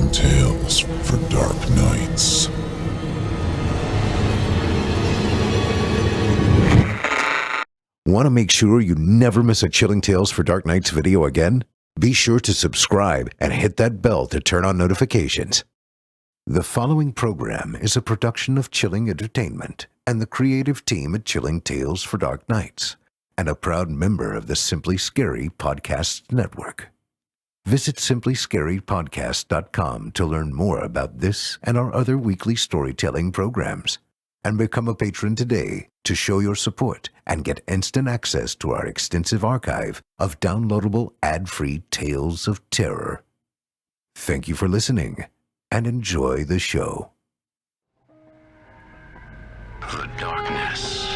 Chilling Tales for Dark Nights. Want to make sure you never miss a Chilling Tales for Dark Nights video again? Be sure to subscribe and hit that bell to turn on notifications. The following program is a production of Chilling Entertainment and the creative team at Chilling Tales for Dark Nights, and a proud member of the Simply Scary Podcast Network. Visit simplyscarypodcast.com to learn more about this and our other weekly storytelling programs, and become a patron today to show your support and get instant access to our extensive archive of downloadable ad-free tales of terror. Thank you for listening and enjoy the show. The darkness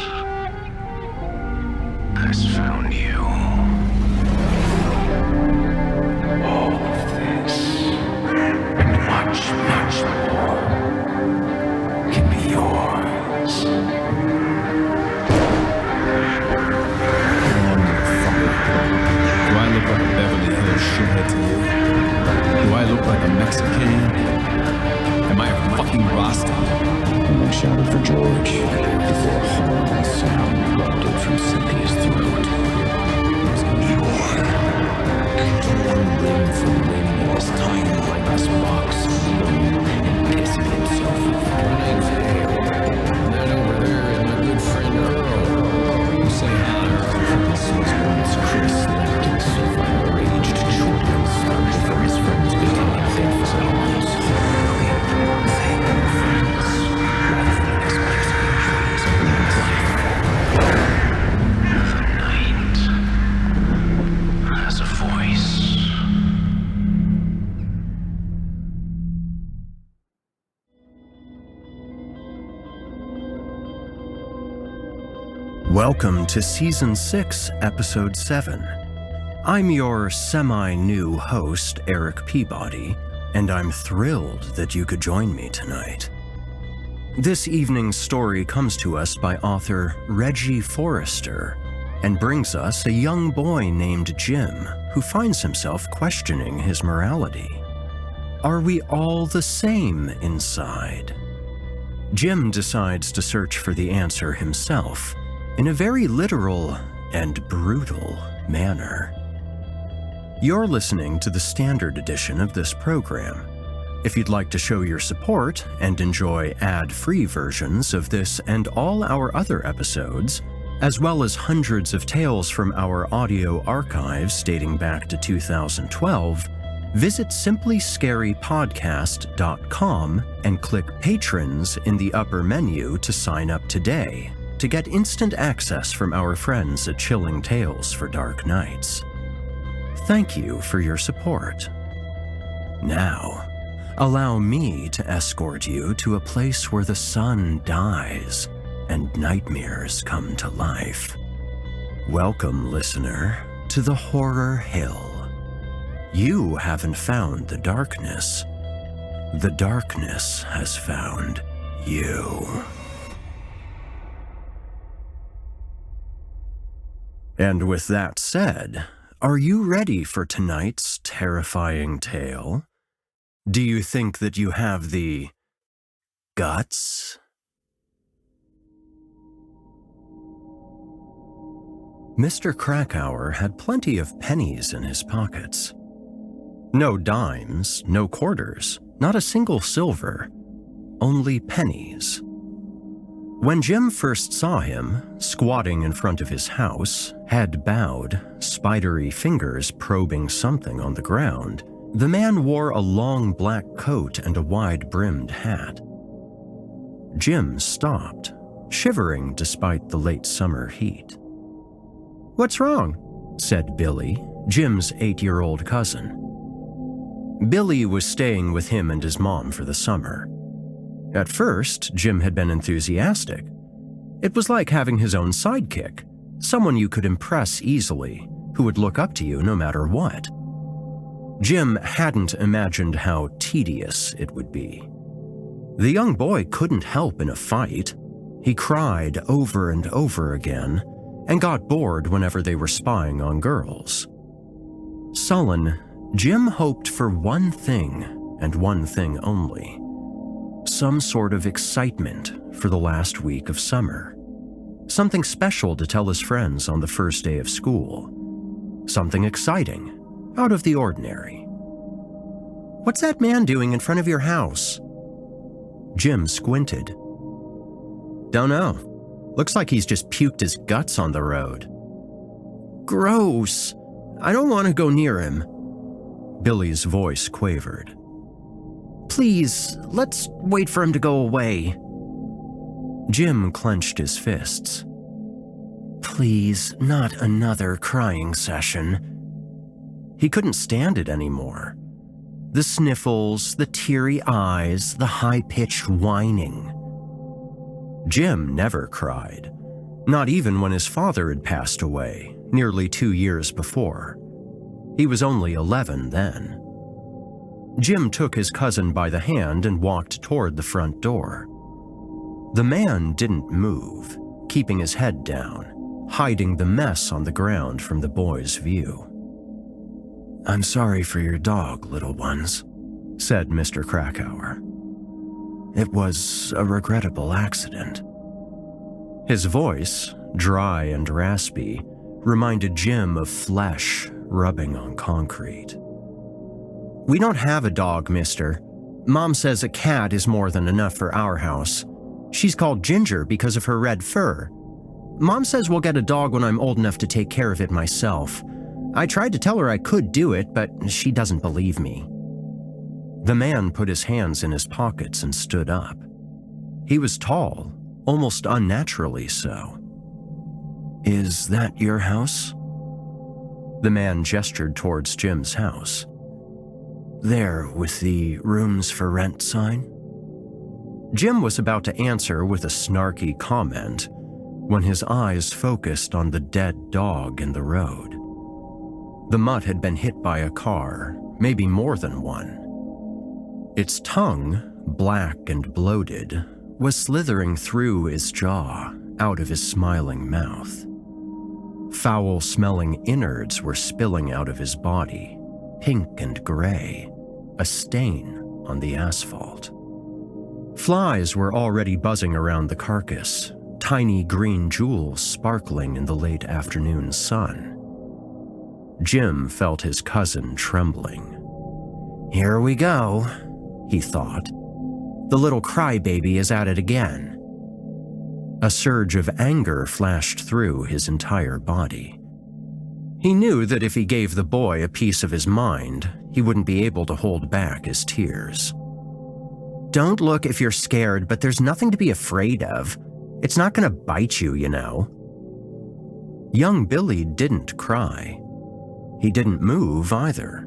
has found you. All of this and much, much more can be yours. Do I look like a Beverly Hills shithead to you? Do I look like a Mexican? Am I a fucking Rasta? And I shouted for George before a horrible sound erupted from Cynthia's throat. You are torn limb from limb in this tiny lightless box, alone and pissing himself off. My name's Hale. That over there is my good friend Earl. You say hi, Earl. This was once Chris left in survivor-aged children started for his friends becoming things and almost horribly. They were friends, rather than expectations of life. The night has a voice. Welcome to Season 6, Episode 7. I'm your semi-new host, Erik Peabody, and I'm thrilled that you could join me tonight. This evening's story comes to us by author Reggie Forester and brings us a young boy named Jim who finds himself questioning his morality. Are we all the same inside? Jim decides to search for the answer himself in a very literal and brutal manner. You're listening to the standard edition of this program. If you'd like to show your support and enjoy ad-free versions of this and all our other episodes, as well as hundreds of tales from our audio archives dating back to 2012, visit simplyscarypodcast.com and click Patrons in the upper menu to sign up today to get instant access from our friends at Chilling Tales for Dark Nights. Thank you for your support. Now, allow me to escort you to a place where the sun dies and nightmares come to life. Welcome, listener, to the Horror Hill. You haven't found the darkness. The darkness has found you. And with that said, are you ready for tonight's terrifying tale? Do you think that you have the guts? Mr. Krakauer had plenty of pennies in his pockets. No dimes, no quarters, not a single silver, only pennies. When Jim first saw him, squatting in front of his house, head bowed, spidery fingers probing something on the ground, the man wore a long black coat and a wide-brimmed hat. Jim stopped, shivering despite the late summer heat. "What's wrong?" said Billy, Jim's 8-year-old cousin. Billy was staying with him and his mom for the summer. At first, Jim had been enthusiastic. It was like having his own sidekick, someone you could impress easily, who would look up to you no matter what. Jim hadn't imagined how tedious it would be. The young boy couldn't help in a fight. He cried over and over again and got bored whenever they were spying on girls. Sullen, Jim hoped for one thing and one thing only: some sort of excitement for the last week of summer. Something special to tell his friends on the first day of school. Something exciting, out of the ordinary. "What's that man doing in front of your house?" Jim squinted. "Don't know. Looks like he's just puked his guts on the road." "Gross. I don't want to go near him." Billy's voice quavered. "Please, let's wait for him to go away." Jim clenched his fists. "Please, not another crying session." He couldn't stand it anymore. The sniffles, the teary eyes, the high-pitched whining. Jim never cried, not even when his father had passed away, nearly 2 years before. He was only 11 then. Jim took his cousin by the hand and walked toward the front door. The man didn't move, keeping his head down, hiding the mess on the ground from the boys' view. "I'm sorry for your dog, little ones," said Mr. Krakauer. "It was a regrettable accident." His voice, dry and raspy, reminded Jim of flesh rubbing on concrete. "We don't have a dog, mister. Mom says a cat is more than enough for our house. She's called Ginger because of her red fur. Mom says we'll get a dog when I'm old enough to take care of it myself. I tried to tell her I could do it, but she doesn't believe me." The man put his hands in his pockets and stood up. He was tall, almost unnaturally so. "Is that your house?" The man gestured towards Jim's house. "There, with the rooms for rent sign?" Jim was about to answer with a snarky comment when his eyes focused on the dead dog in the road. The mutt had been hit by a car, maybe more than one. Its tongue, black and bloated, was slithering through his jaw, out of his smiling mouth. Foul-smelling innards were spilling out of his body, pink and gray, a stain on the asphalt. Flies were already buzzing around the carcass, tiny green jewels sparkling in the late afternoon sun. Jim felt his cousin trembling. "Here we go," he thought. "The little crybaby is at it again." A surge of anger flashed through his entire body. He knew that if he gave the boy a piece of his mind, he wouldn't be able to hold back his tears. "Don't look if you're scared, but there's nothing to be afraid of. It's not going to bite you, you know." Young Billy didn't cry. He didn't move either.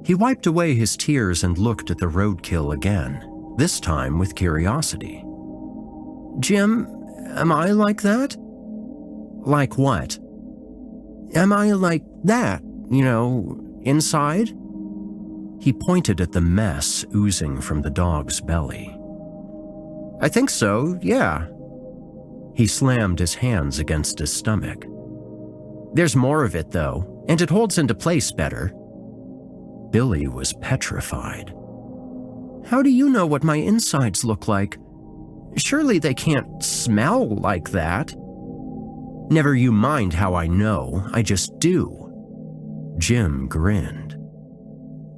He wiped away his tears and looked at the roadkill again, this time with curiosity. "Jim, am I like that?" "Like what?" "Am I like that, inside?" He pointed at the mess oozing from the dog's belly. "I think so, yeah." He slammed his hands against his stomach. "There's more of it, though, and it holds into place better." Billy was petrified. "How do you know what my insides look like? Surely they can't smell like that." "Never you mind how I know, I just do." Jim grinned.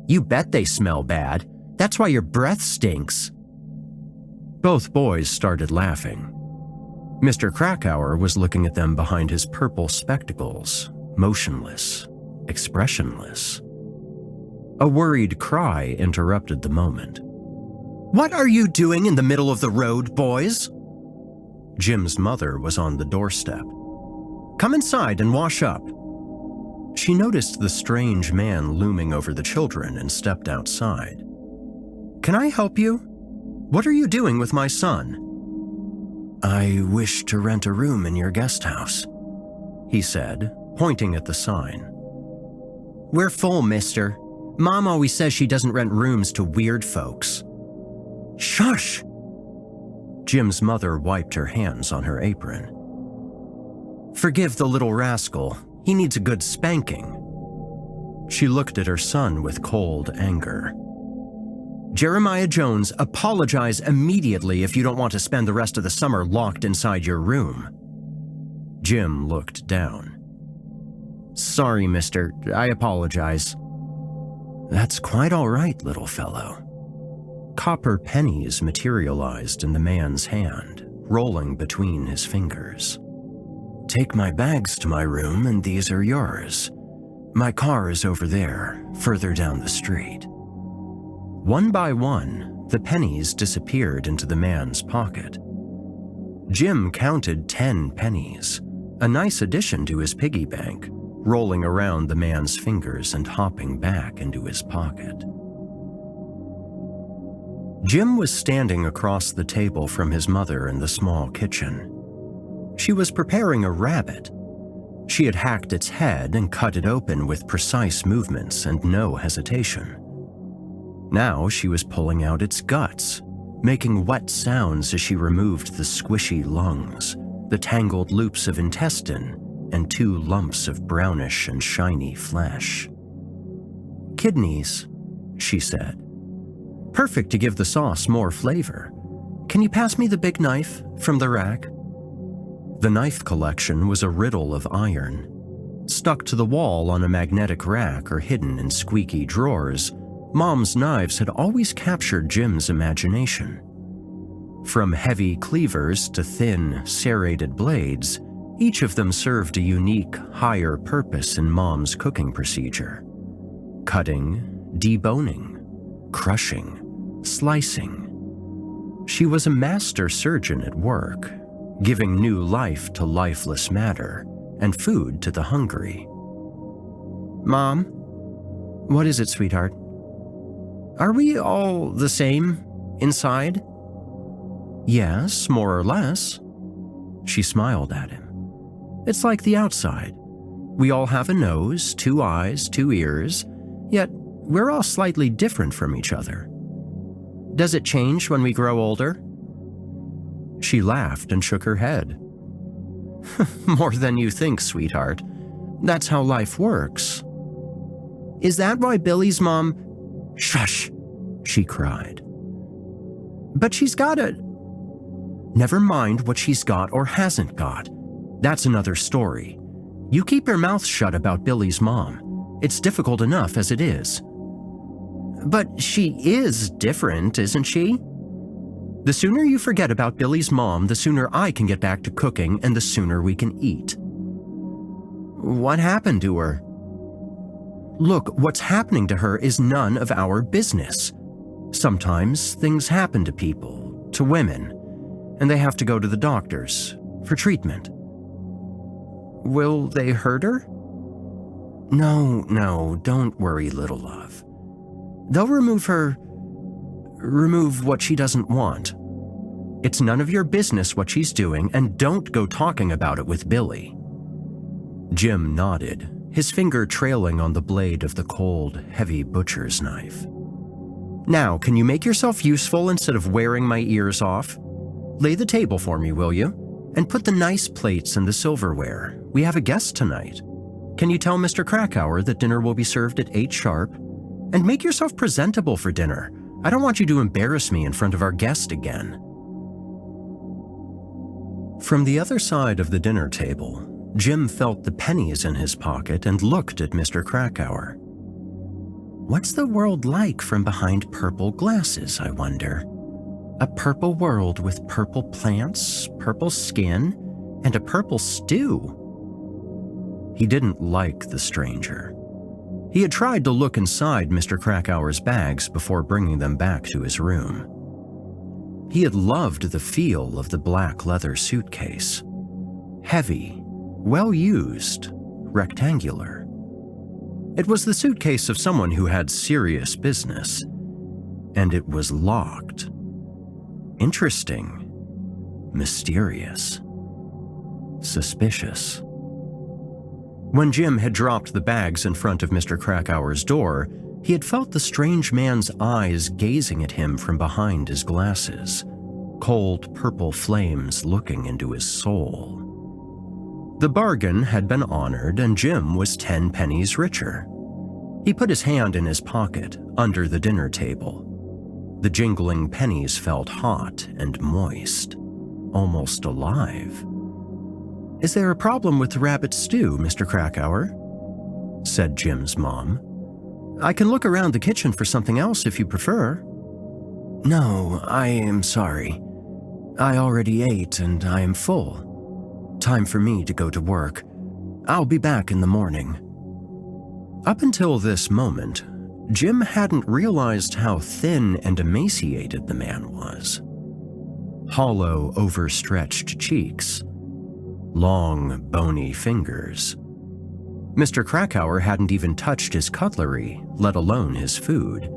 "You bet they smell bad. That's why your breath stinks." Both boys started laughing. Mr. Krakauer was looking at them behind his purple spectacles, motionless, expressionless. A worried cry interrupted the moment. "What are you doing in the middle of the road, boys?" Jim's mother was on the doorstep. "Come inside and wash up." She noticed the strange man looming over the children and stepped outside. "Can I help you? What are you doing with my son?" "I wish to rent a room in your guest house," he said, pointing at the sign. "We're full, mister. Mom always says she doesn't rent rooms to weird folks." "Shush!" Jim's mother wiped her hands on her apron. "Forgive the little rascal. He needs a good spanking." She looked at her son with cold anger. Jeremiah Jones, apologize immediately if you don't want to spend the rest of the summer locked inside your room. Jim looked down. Sorry, mister. I apologize. That's quite all right, little fellow. Copper pennies materialized in the man's hand, rolling between his fingers. Take my bags to my room and these are yours. My car is over there, further down the street. One by one, the pennies disappeared into the man's pocket. Jim counted 10 pennies, a nice addition to his piggy bank, rolling around the man's fingers and hopping back into his pocket. Jim was standing across the table from his mother in the small kitchen. She was preparing a rabbit. She had hacked its head and cut it open with precise movements and no hesitation. Now she was pulling out its guts, making wet sounds as she removed the squishy lungs, the tangled loops of intestine, and 2 lumps of brownish and shiny flesh. Kidneys, she said. Perfect to give the sauce more flavor. Can you pass me the big knife from the rack? The knife collection was a riddle of iron. Stuck to the wall on a magnetic rack or hidden in squeaky drawers, Mom's knives had always captured Jim's imagination. From heavy cleavers to thin, serrated blades, each of them served a unique, higher purpose in Mom's cooking procedure. Cutting, deboning, crushing, slicing. She was a master surgeon at work, giving new life to lifeless matter and food to the hungry. Mom? What is it, sweetheart? Are we all the same inside? Yes, more or less. She smiled at him. It's like the outside. We all have a nose, 2 eyes, 2 ears, yet we're all slightly different from each other. Does it change when we grow older? She laughed and shook her head. More than you think, sweetheart. That's how life works. Is that why Billy's mom... Shush, she cried. But she's got a... Never mind what she's got or hasn't got. That's another story. You keep your mouth shut about Billy's mom. It's difficult enough as it is. But she is different, isn't she? The sooner you forget about Billy's mom, the sooner I can get back to cooking and the sooner we can eat. What happened to her? Look, what's happening to her is none of our business. Sometimes things happen to people, to women, and they have to go to the doctors for treatment. Will they hurt her? No, don't worry, little love. They'll remove what she doesn't want. It's none of your business what she's doing, and don't go talking about it with Billy. Jim nodded, his finger trailing on the blade of the cold, heavy butcher's knife. Now, can you make yourself useful instead of wearing my ears off? Lay the table for me, will you? And put the nice plates and the silverware. We have a guest tonight. Can you tell Mr. Krakauer that dinner will be served at 8 sharp? And make yourself presentable for dinner. I don't want you to embarrass me in front of our guest again. From the other side of the dinner table, Jim felt the pennies in his pocket and looked at Mr. Krakauer. What's the world like from behind purple glasses, I wonder? A purple world with purple plants, purple skin, and a purple stew. He didn't like the stranger. He had tried to look inside Mr. Krakauer's bags before bringing them back to his room. He had loved the feel of the black leather suitcase. Heavy, well-used, rectangular. It was the suitcase of someone who had serious business, and it was locked. Interesting, mysterious, suspicious. When Jim had dropped the bags in front of Mr. Krakauer's door, he had felt the strange man's eyes gazing at him from behind his glasses, cold purple flames looking into his soul. The bargain had been honored, and Jim was 10 pennies richer. He put his hand in his pocket, under the dinner table. The jingling pennies felt hot and moist, almost alive. "Is there a problem with the rabbit stew, Mr. Krakauer?" said Jim's mom. "I can look around the kitchen for something else if you prefer." "No, I am sorry. I already ate and I am full. Time for me to go to work. I'll be back in the morning." Up until this moment, Jim hadn't realized how thin and emaciated the man was. Hollow, overstretched cheeks. Long, bony fingers. Mr. Krakauer hadn't even touched his cutlery, let alone his food.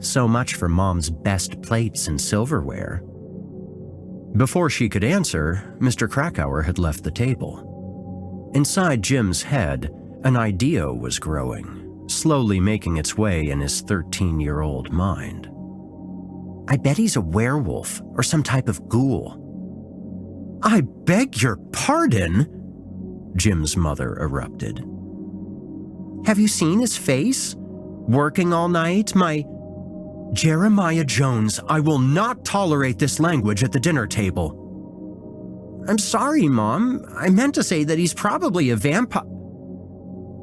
So much for Mom's best plates and silverware. Before she could answer, Mr. Krakauer had left the table. Inside Jim's head, an idea was growing, slowly making its way in his 13-year-old mind. "I bet he's a werewolf or some type of ghoul." "I beg your pardon," Jim's mother erupted. "Have you seen his face? Working all night, my—" "Jeremiah Jones, I will not tolerate this language at the dinner table." "I'm sorry, Mom. I meant to say that he's probably a vampire."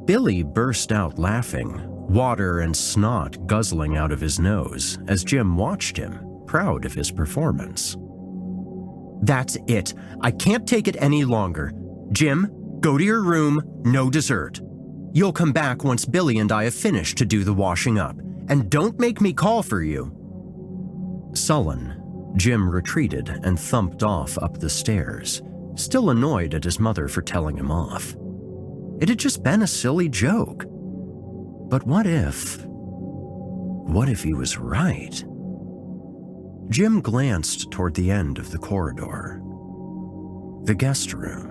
Billy burst out laughing, water and snot guzzling out of his nose as Jim watched him, proud of his performance. "That's it. I can't take it any longer. Jim, go to your room, no dessert. You'll come back once Billy and I have finished to do the washing up, and don't make me call for you." Sullen, Jim retreated and thumped off up the stairs, still annoyed at his mother for telling him off. It had just been a silly joke. But what if he was right? Jim glanced toward the end of the corridor. The guest room,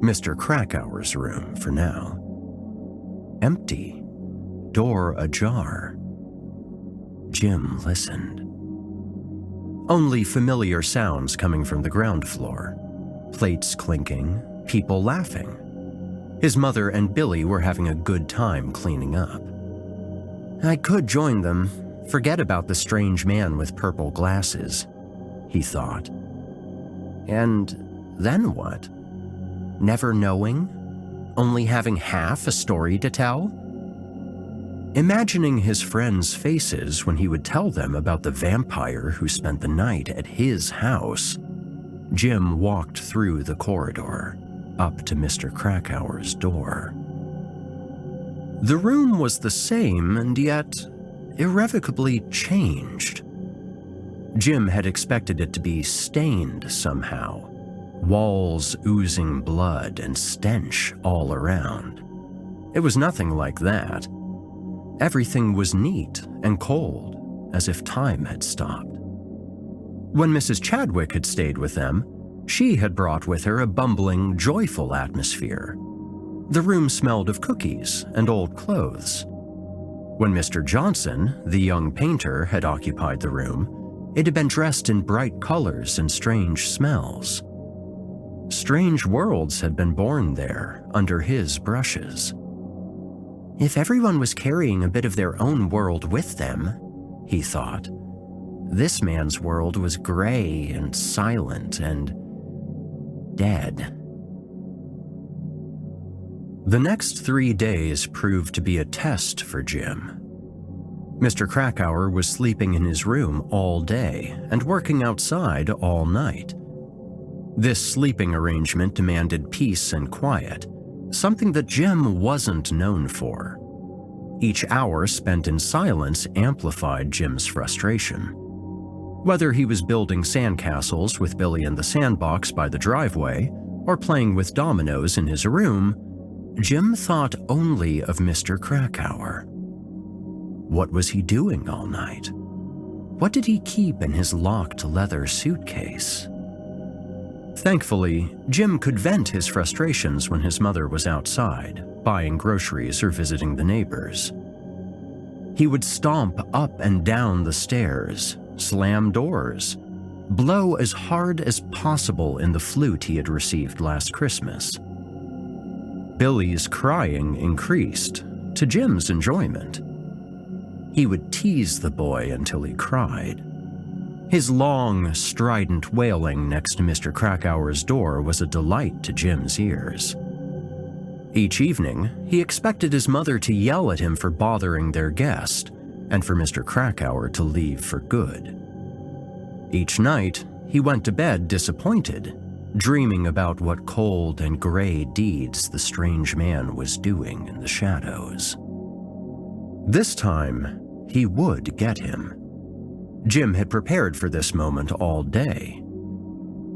Mr. Krakauer's room for now. Empty, door ajar. Jim listened. Only familiar sounds coming from the ground floor. Plates clinking, people laughing. His mother and Billy were having a good time cleaning up. I could join them, forget about the strange man with purple glasses, he thought. And then what? Never knowing? Only having half a story to tell? Imagining his friends' faces when he would tell them about the vampire who spent the night at his house, Jim walked through the corridor, up to Mr. Krakauer's door. The room was the same and yet irrevocably changed. Jim had expected it to be stained somehow, walls oozing blood and stench all around. It was nothing like that. Everything was neat and cold, as if time had stopped. When Mrs. Chadwick had stayed with them, she had brought with her a bumbling, joyful atmosphere. The room smelled of cookies and old clothes. When Mr. Johnson, the young painter, had occupied the room, it had been dressed in bright colors and strange smells. Strange worlds had been born there under his brushes. If everyone was carrying a bit of their own world with them, he thought, this man's world was gray and silent and dead. The next 3 days proved to be a test for Jim. Mr. Krakauer was sleeping in his room all day and working outside all night. This sleeping arrangement demanded peace and quiet, something that Jim wasn't known for. Each hour spent in silence amplified Jim's frustration. Whether he was building sandcastles with Billy in the sandbox by the driveway or playing with dominoes in his room, Jim thought only of Mr. Krakauer. What was he doing all night? What did he keep in his locked leather suitcase? Thankfully, Jim could vent his frustrations when his mother was outside, buying groceries or visiting the neighbors. He would stomp up and down the stairs, slam doors, blow as hard as possible in the flute he had received last Christmas. Billy's crying increased, to Jim's enjoyment. He would tease the boy until he cried. His long, strident wailing next to Mr. Krakauer's door was a delight to Jim's ears. Each evening, he expected his mother to yell at him for bothering their guest, and for Mr. Krakauer to leave for good. Each night, he went to bed disappointed, dreaming about what cold and gray deeds the strange man was doing in the shadows. This time, he would get him. Jim had prepared for this moment all day.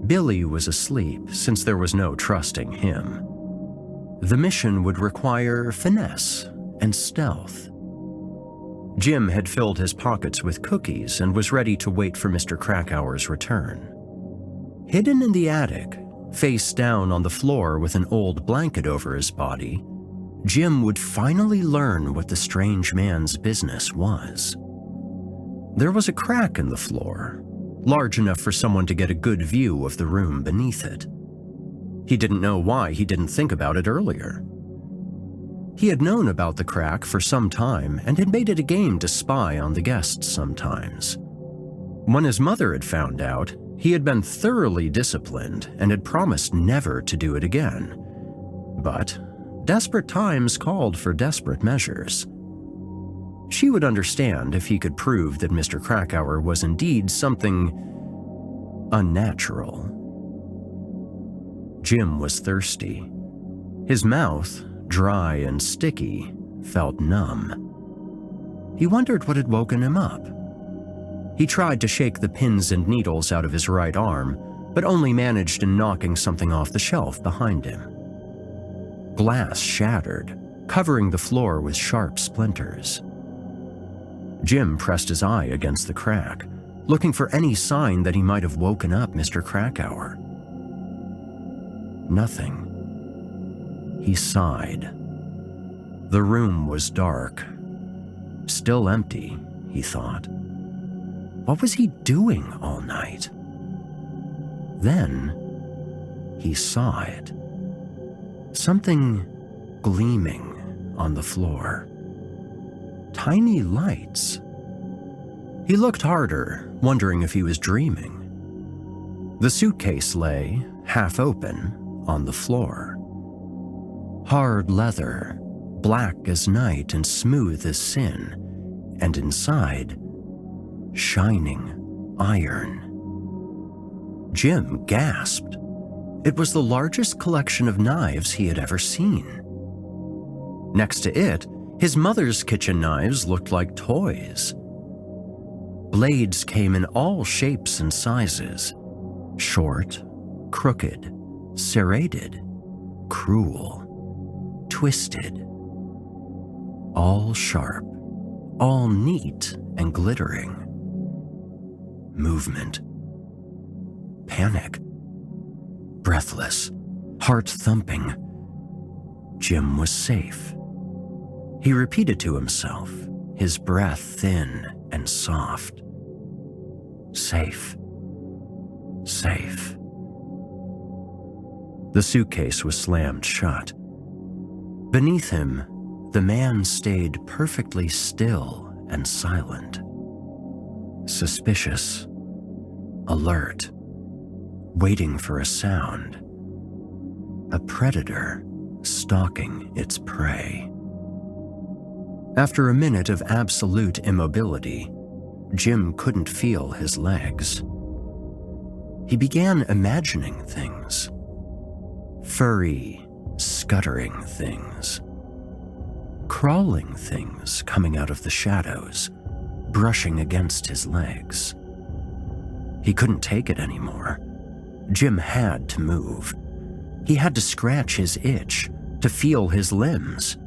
Billy was asleep, since there was no trusting him. The mission would require finesse and stealth. Jim had filled his pockets with cookies and was ready to wait for Mr. Krakauer's return. Hidden in the attic, face down on the floor with an old blanket over his body, Jim would finally learn what the strange man's business was. There was a crack in the floor, large enough for someone to get a good view of the room beneath it. He didn't know why he didn't think about it earlier. He had known about the crack for some time and had made it a game to spy on the guests sometimes. When his mother had found out, he had been thoroughly disciplined and had promised never to do it again. But desperate times called for desperate measures. She would understand if he could prove that Mr. Krakauer was indeed something unnatural. Jim was thirsty. His mouth, dry and sticky, felt numb. He wondered what had woken him up. He tried to shake the pins and needles out of his right arm, but only managed in knocking something off the shelf behind him. Glass shattered, covering the floor with sharp splinters. Jim pressed his eye against the crack, looking for any sign that he might have woken up Mr. Krakauer. Nothing. He sighed. The room was dark. Still empty, he thought. What was he doing all night? Then, he saw it. Something gleaming on the floor. Tiny lights. He looked harder, wondering if he was dreaming. The suitcase lay, half open, on the floor. Hard leather, black as night and smooth as sin, and inside, shining iron. Jim gasped. It was the largest collection of knives he had ever seen. Next to it, his mother's kitchen knives looked like toys. Blades came in all shapes and sizes: short, crooked, serrated, cruel, twisted. All sharp, all neat and glittering. Movement. Panic. Breathless, heart thumping. Jim was safe. He repeated to himself, his breath thin and soft. Safe. Safe. The suitcase was slammed shut. Beneath him, the man stayed perfectly still and silent. Suspicious, alert, waiting for a sound. A predator stalking its prey. After a minute of absolute immobility, Jim couldn't feel his legs. He began imagining things. Furry, scuttering things. Crawling things coming out of the shadows, brushing against his legs. He couldn't take it anymore. Jim had to move. He had to scratch his itch, to feel his limbs.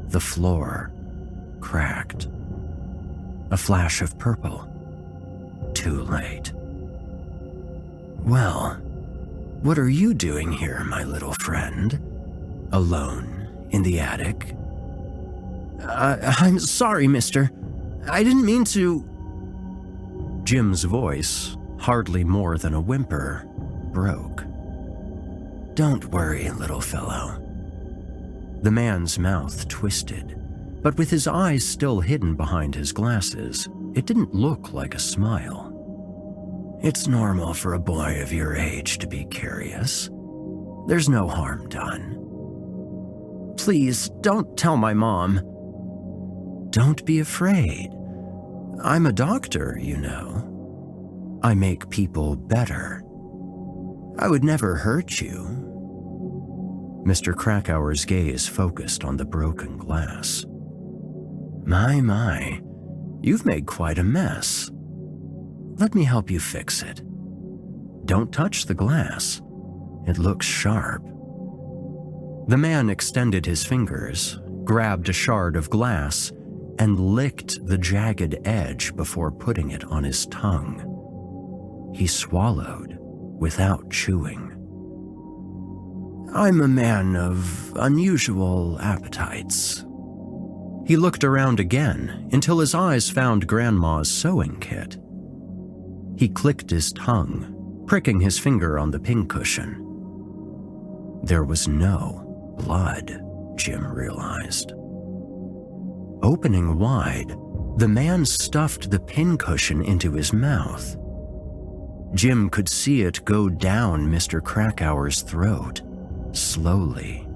The floor cracked. A flash of purple. Too late. Well, what are you doing here, my little friend? Alone in the attic? I'm sorry, mister. I didn't mean to... Jim's voice, hardly more than a whimper, broke. Don't worry, little fellow. The man's mouth twisted. but with his eyes still hidden behind his glasses, it didn't look like a smile. "It's normal for a boy of your age to be curious. There's no harm done." "Please, don't tell my mom." "Don't be afraid. I'm a doctor, you know. I make people better. I would never hurt you." Mr. Krakauer's gaze focused on the broken glass. My, you've made quite a mess. Let me help you fix it. Don't touch the glass. It looks sharp." The man extended his fingers, grabbed a shard of glass, and licked the jagged edge before putting it on his tongue. He swallowed without chewing. "I'm a man of unusual appetites." He looked around again until his eyes found Grandma's sewing kit. He clicked his tongue, pricking his finger on the pincushion. There was no blood, Jim realized. Opening wide, the man stuffed the pincushion into his mouth. Jim could see it go down Mr. Krakauer's throat, slowly.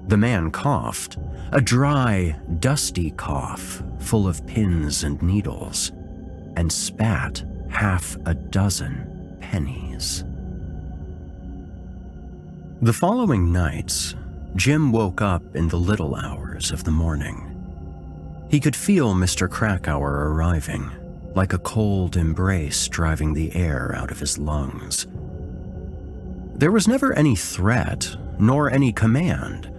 The man coughed, a dry, dusty cough full of pins and needles, and spat half a dozen pennies. The following nights, Jim woke up in the little hours of the morning. He could feel Mr. Krakauer arriving, like a cold embrace driving the air out of his lungs. There was never any threat, nor any command,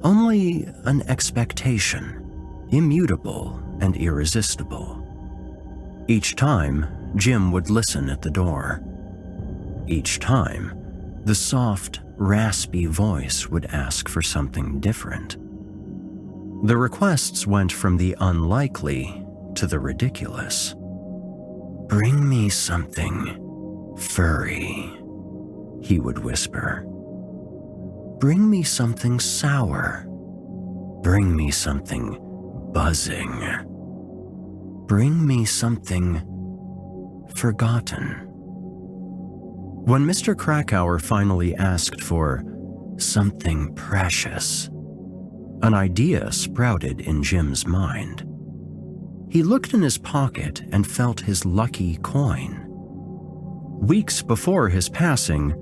only an expectation, immutable and irresistible. Each time, Jim would listen at the door. Each time, the soft, raspy voice would ask for something different. The requests went from the unlikely to the ridiculous. "Bring me something furry," he would whisper. "Bring me something sour. Bring me something buzzing. Bring me something forgotten." When Mr. Krakauer finally asked for something precious, an idea sprouted in Jim's mind. He looked in his pocket and felt his lucky coin. Weeks before his passing,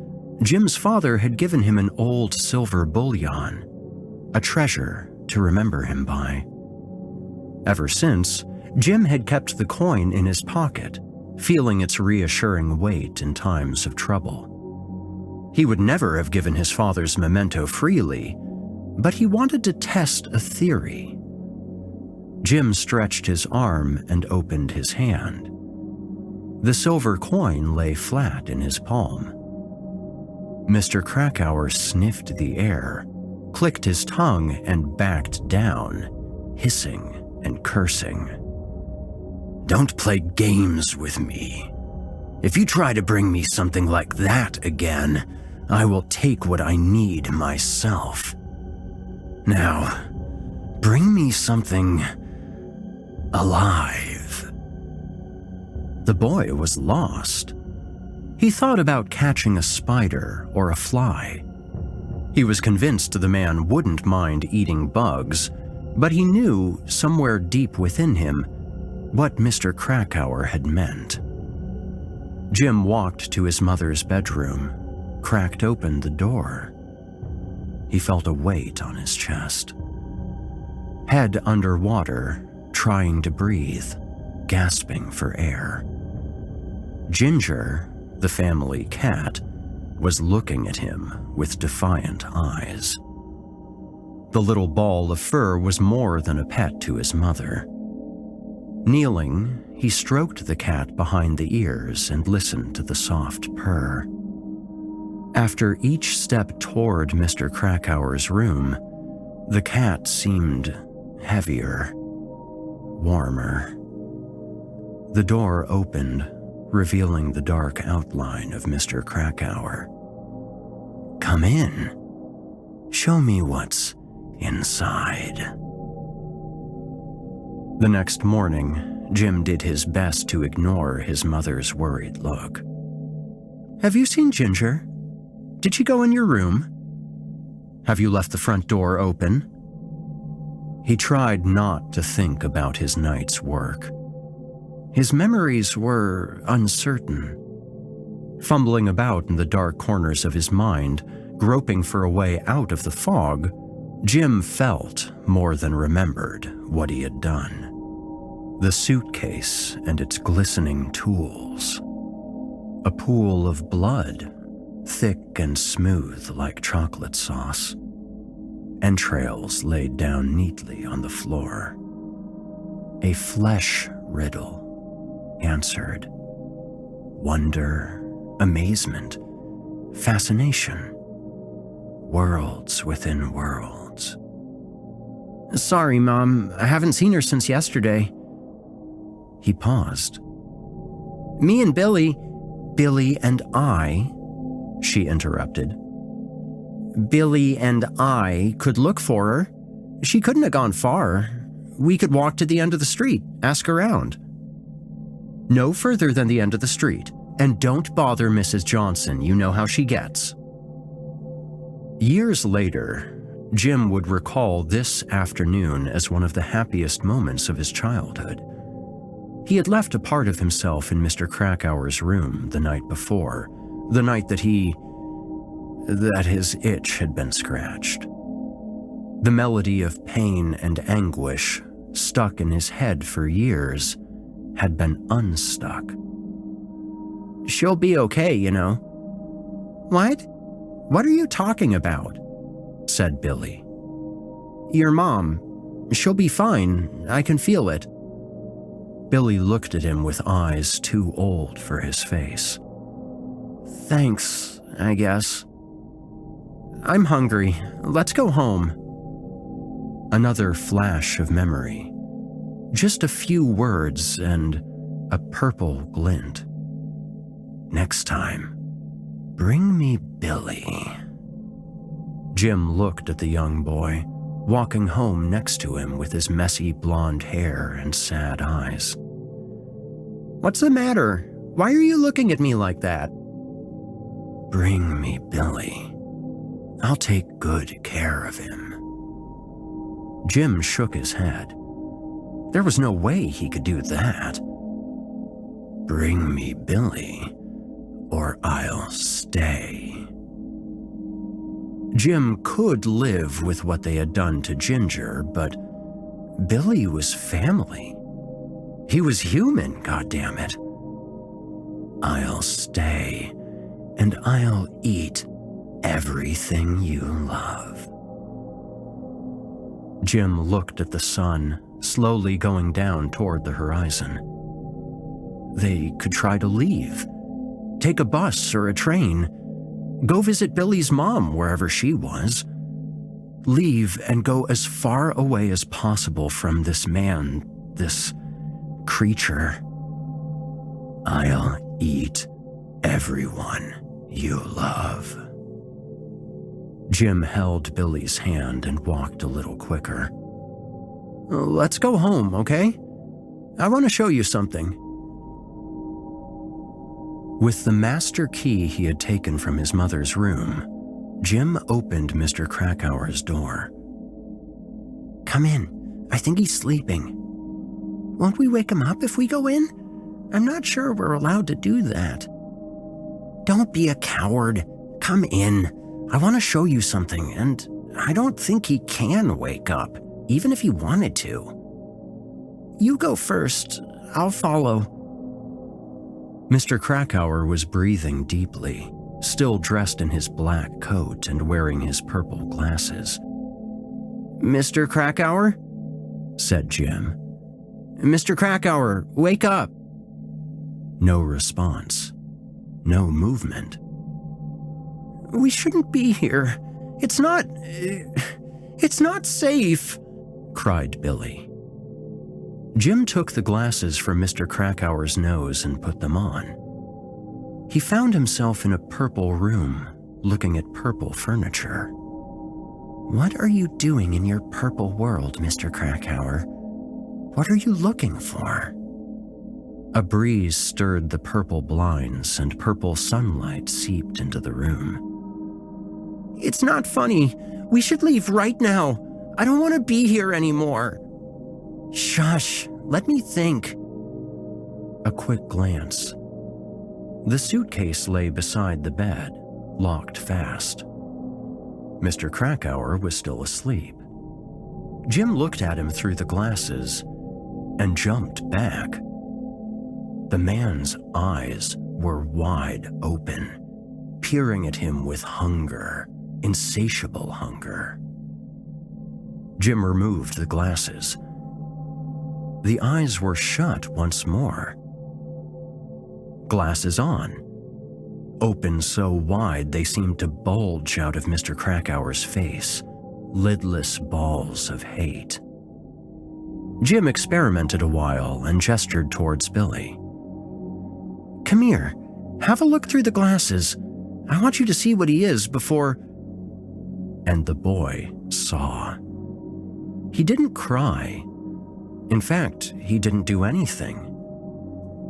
Jim's father had given him an old silver bullion, a treasure to remember him by. Ever since, Jim had kept the coin in his pocket, feeling its reassuring weight in times of trouble. He would never have given his father's memento freely, but he wanted to test a theory. Jim stretched his arm and opened his hand. The silver coin lay flat in his palm. Mr. Krakauer sniffed the air, clicked his tongue, and backed down, hissing and cursing. "Don't play games with me. If you try to bring me something like that again, I will take what I need myself. Now, bring me something alive." The boy was lost. He thought about catching a spider or a fly. He was convinced the man wouldn't mind eating bugs, but he knew, somewhere deep within him, what Mr. Krakauer had meant. Jim walked to his mother's bedroom, cracked open the door. He felt a weight on his chest. Head underwater, trying to breathe, gasping for air. Ginger, the family cat, was looking at him with defiant eyes. The little ball of fur was more than a pet to his mother. Kneeling, he stroked the cat behind the ears and listened to the soft purr. After each step toward Mr. Krakauer's room, the cat seemed heavier, warmer. The door opened, revealing the dark outline of Mr. Krakauer. "Come in. Show me what's inside." The next morning, Jim did his best to ignore his mother's worried look. "Have you seen Ginger? Did she go in your room? Have you left the front door open?" He tried not to think about his night's work. His memories were uncertain. Fumbling about in the dark corners of his mind, groping for a way out of the fog, Jim felt more than remembered what he had done. The suitcase and its glistening tools. A pool of blood, thick and smooth like chocolate sauce. Entrails laid down neatly on the floor. A flesh riddle, answered. Wonder, amazement, fascination. Worlds within worlds. "Sorry, Mom, I haven't seen her since yesterday." He paused. "Me and Billy and I," she interrupted. "Billy and I could look for her. She couldn't have gone far. We could walk to the end of the street, ask around." "No further than the end of the street, and don't bother Mrs. Johnson, you know how she gets." Years later, Jim would recall this afternoon as one of the happiest moments of his childhood. He had left a part of himself in Mr. Krakauer's room the night before, the night that his itch had been scratched. The melody of pain and anguish, stuck in his head for years, had been unstuck. "She'll be okay, you know." "What? What are you talking about?" said Billy. "Your mom. She'll be fine. I can feel it." Billy looked at him with eyes too old for his face. "Thanks, I guess. I'm hungry. Let's go home." Another flash of memory. Just a few words and a purple glint. "Next time, bring me Billy." Jim looked at the young boy, walking home next to him with his messy blonde hair and sad eyes. "What's the matter? Why are you looking at me like that?" "Bring me Billy. I'll take good care of him." Jim shook his head. There was no way he could do that. "Bring me Billy, or I'll stay." Jim could live with what they had done to Ginger, but Billy was family. He was human, goddammit. "I'll stay, and I'll eat everything you love." Jim looked at the sun, slowly going down toward the horizon. They could try to leave. Take a bus or a train. Go visit Billy's mom wherever she was. Leave and go as far away as possible from this man, this creature. "I'll eat everyone you love." Jim held Billy's hand and walked a little quicker. "Let's go home, okay? I want to show you something." With the master key he had taken from his mother's room, Jim opened Mr. Krakauer's door. "Come in. I think he's sleeping." "Won't we wake him up if we go in? I'm not sure we're allowed to do that." "Don't be a coward. Come in. I want to show you something, and I don't think he can wake up, even if he wanted to." "You go first. I'll follow." Mr. Krakauer was breathing deeply, still dressed in his black coat and wearing his purple glasses. "Mr. Krakauer?" said Jim. "Mr. Krakauer, wake up!" No response. No movement. "We shouldn't be here. It's not safe," cried Billy. Jim took the glasses from Mr. Krakauer's nose and put them on. He found himself in a purple room, looking at purple furniture. "What are you doing in your purple world, Mr. Krakauer?" What are you looking for?" A breeze stirred the purple blinds and purple sunlight seeped into the room. "It's not funny. We should leave right now. I don't want to be here anymore." "Shush, let me think." A quick glance. The suitcase lay beside the bed, locked fast. Mr. Krakauer was still asleep. Jim looked at him through the glasses and jumped back. The man's eyes were wide open, peering at him with hunger, insatiable hunger. Jim removed the glasses. The eyes were shut once more. Glasses on, open so wide they seemed to bulge out of Mr. Krakauer's face, lidless balls of hate. Jim experimented a while and gestured towards Billy. "Come here. Have a look through the glasses. I want you to see what he is before—" And the boy saw. He didn't cry. In fact, he didn't do anything.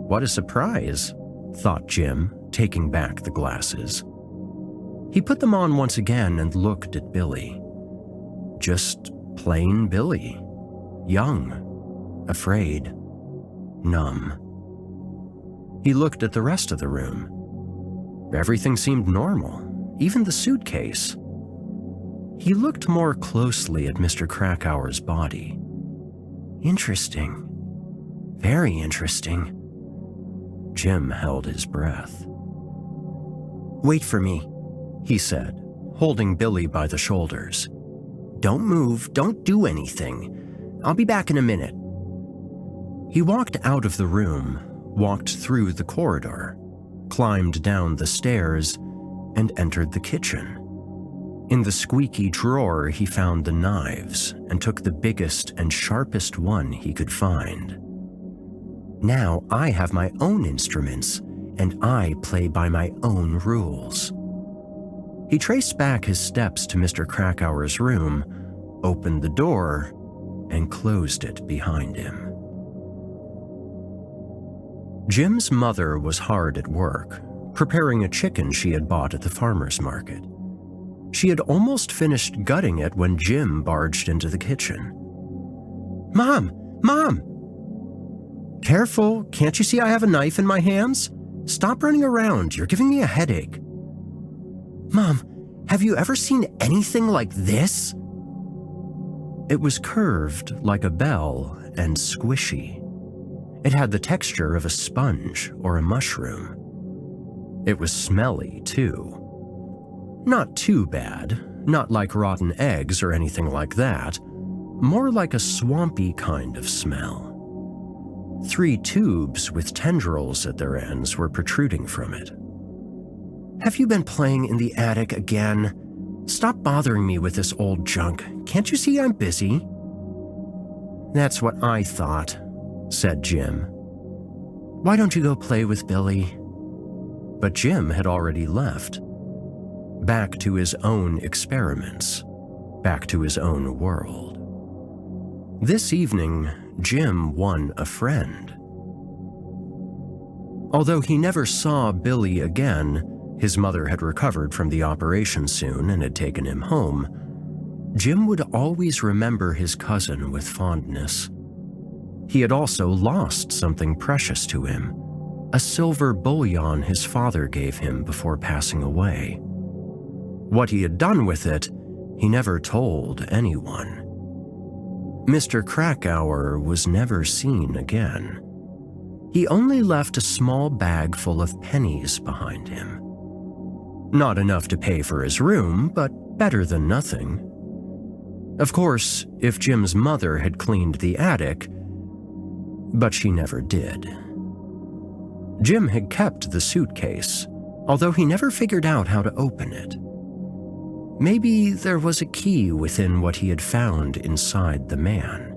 What a surprise, thought Jim, taking back the glasses. He put them on once again and looked at Billy. Just plain Billy. Young, afraid, numb. He looked at the rest of the room. Everything seemed normal, even the suitcase. He looked more closely at Mr. Krakauer's body. Interesting. Very interesting. Jim held his breath. "Wait for me," he said, holding Billy by the shoulders. "Don't move, don't do anything. I'll be back in a minute." He walked out of the room, walked through the corridor, climbed down the stairs, and entered the kitchen. In the squeaky drawer, he found the knives and took the biggest and sharpest one he could find. "Now I have my own instruments, and I play by my own rules." He traced back his steps to Mr. Krakauer's room, opened the door, and closed it behind him. Jim's mother was hard at work, preparing a chicken she had bought at the farmer's market. She had almost finished gutting it when Jim barged into the kitchen. "Mom! Mom!" "Careful, can't you see I have a knife in my hands? Stop running around, you're giving me a headache." "Mom, have you ever seen anything like this?" It was curved like a bell and squishy. It had the texture of a sponge or a mushroom. It was smelly, too. Not too bad, not like rotten eggs or anything like that, more like a swampy kind of smell. 3 tubes with tendrils at their ends were protruding from it. "Have you been playing in the attic again? Stop bothering me with this old junk. Can't you see I'm busy?" "That's what I thought," said Jim. "Why don't you go play with Billy?" But Jim had already left. Back to his own experiments, back to his own world. This evening, Jim won a friend. Although he never saw Billy again, his mother had recovered from the operation soon and had taken him home, Jim would always remember his cousin with fondness. He had also lost something precious to him, a silver bullion his father gave him before passing away. What he had done with it, he never told anyone. Mr. Krakauer was never seen again. He only left a small bag full of pennies behind him. Not enough to pay for his room, but better than nothing. Of course, if Jim's mother had cleaned the attic, but she never did. Jim had kept the suitcase, although he never figured out how to open it. Maybe there was a key within what he had found inside the man.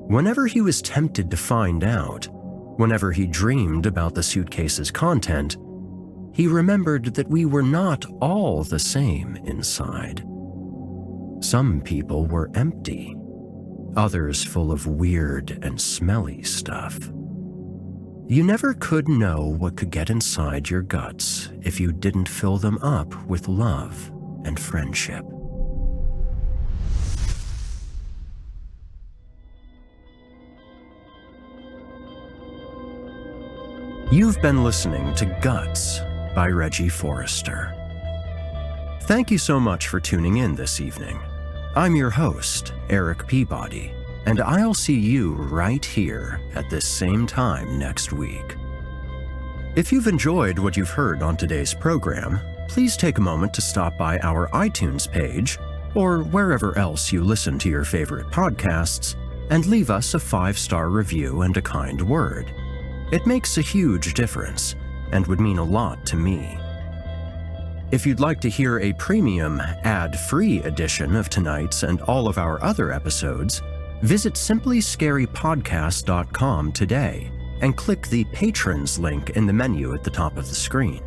Whenever he was tempted to find out, whenever he dreamed about the suitcase's content, he remembered that we were not all the same inside. Some people were empty, others full of weird and smelly stuff. You never could know what could get inside your guts if you didn't fill them up with love and friendship. You've been listening to Guts by Reggie Forester. Thank you so much for tuning in this evening. I'm your host, Erik Peabody, and I'll see you right here at this same time next week. If you've enjoyed what you've heard on today's program, please take a moment to stop by our iTunes page, or wherever else you listen to your favorite podcasts, and leave us a 5-star review and a kind word. It makes a huge difference, and would mean a lot to me. If you'd like to hear a premium, ad-free edition of tonight's and all of our other episodes, visit simplyscarypodcast.com today and click the Patrons link in the menu at the top of the screen.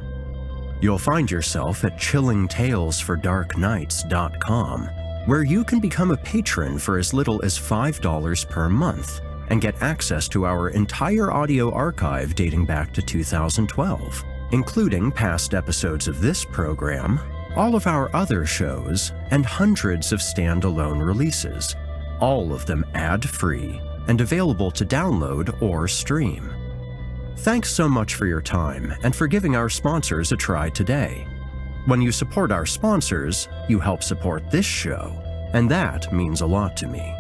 You'll find yourself at chillingtalesfordarknights.com, where you can become a patron for as little as $5 per month and get access to our entire audio archive dating back to 2012, including past episodes of this program, all of our other shows, and hundreds of standalone releases, all of them ad-free and available to download or stream. Thanks so much for your time and for giving our sponsors a try today. When you support our sponsors, you help support this show, and that means a lot to me.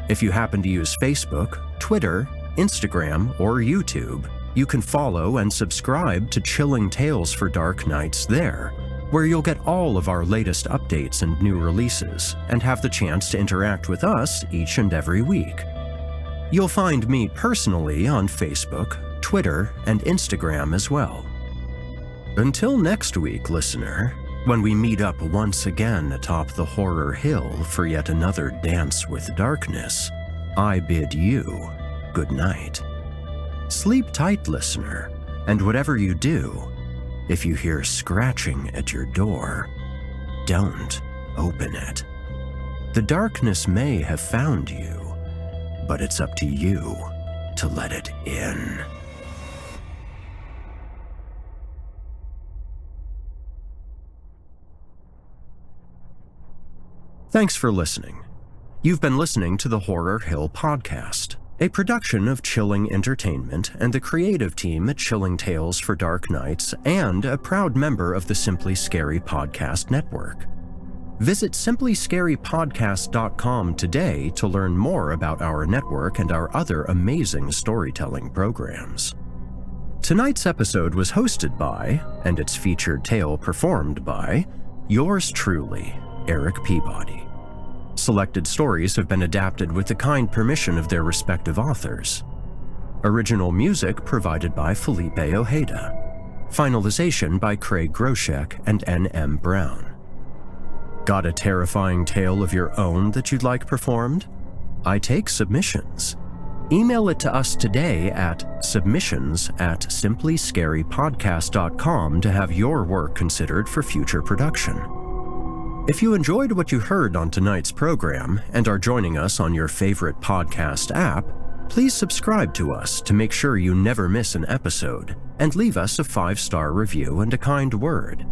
If you happen to use Facebook, Twitter, Instagram, or YouTube, you can follow and subscribe to Chilling Tales for Dark Nights there, where you'll get all of our latest updates and new releases, and have the chance to interact with us each and every week. You'll find me personally on Facebook, Twitter, and Instagram as well. Until next week, listener, when we meet up once again atop the horror hill for yet another dance with darkness, I bid you good night. Sleep tight, listener, and whatever you do, if you hear scratching at your door, don't open it. The darkness may have found you, but it's up to you to let it in. Thanks for listening. You've been listening to the Horror Hill Podcast, a production of Chilling Entertainment and the creative team at Chilling Tales for Dark Nights, and a proud member of the Simply Scary Podcast Network. Visit simplyscarypodcast.com today to learn more about our network and our other amazing storytelling programs. Tonight's episode was hosted by, and its featured tale performed by, yours truly, Erik Peabody. Selected stories have been adapted with the kind permission of their respective authors. Original music provided by Felipe Ojeda. Finalization by Craig Groshek and N.M. Brown. Got a terrifying tale of your own that you'd like performed? I take submissions. Email it to us today at submissions@simplyscarypodcast.com to have your work considered for future production. If you enjoyed what you heard on tonight's program and are joining us on your favorite podcast app, please subscribe to us to make sure you never miss an episode, and leave us a 5-star review and a kind word.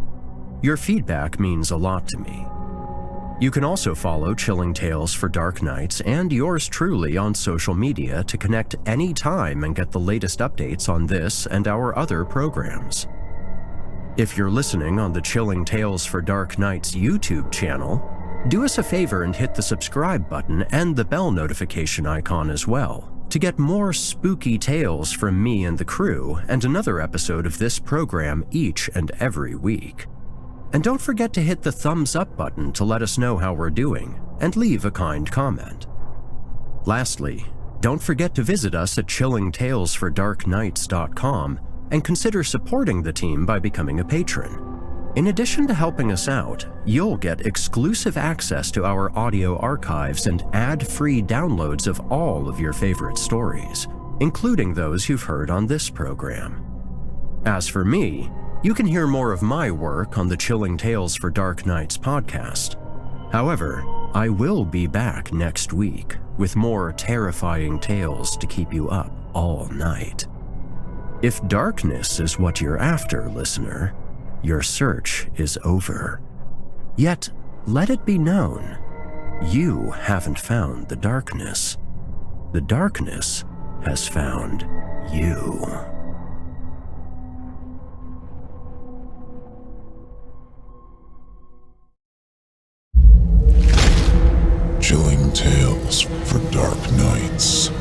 Your feedback means a lot to me. You can also follow Chilling Tales for Dark Nights and yours truly on social media to connect anytime and get the latest updates on this and our other programs. If you're listening on the Chilling Tales for Dark Nights YouTube channel, do us a favor and hit the subscribe button and the bell notification icon as well to get more spooky tales from me and the crew and another episode of this program each and every week. And don't forget to hit the thumbs up button to let us know how we're doing and leave a kind comment. Lastly, don't forget to visit us at chillingtalesfordarknights.com and consider supporting the team by becoming a patron. In addition to helping us out, you'll get exclusive access to our audio archives and ad-free downloads of all of your favorite stories, including those you've heard on this program. As for me, you can hear more of my work on the Chilling Tales for Dark Nights podcast. However, I will be back next week with more terrifying tales to keep you up all night. If darkness is what you're after, listener, your search is over. Yet, let it be known, you haven't found the darkness. The darkness has found you. Chilling tales for dark nights.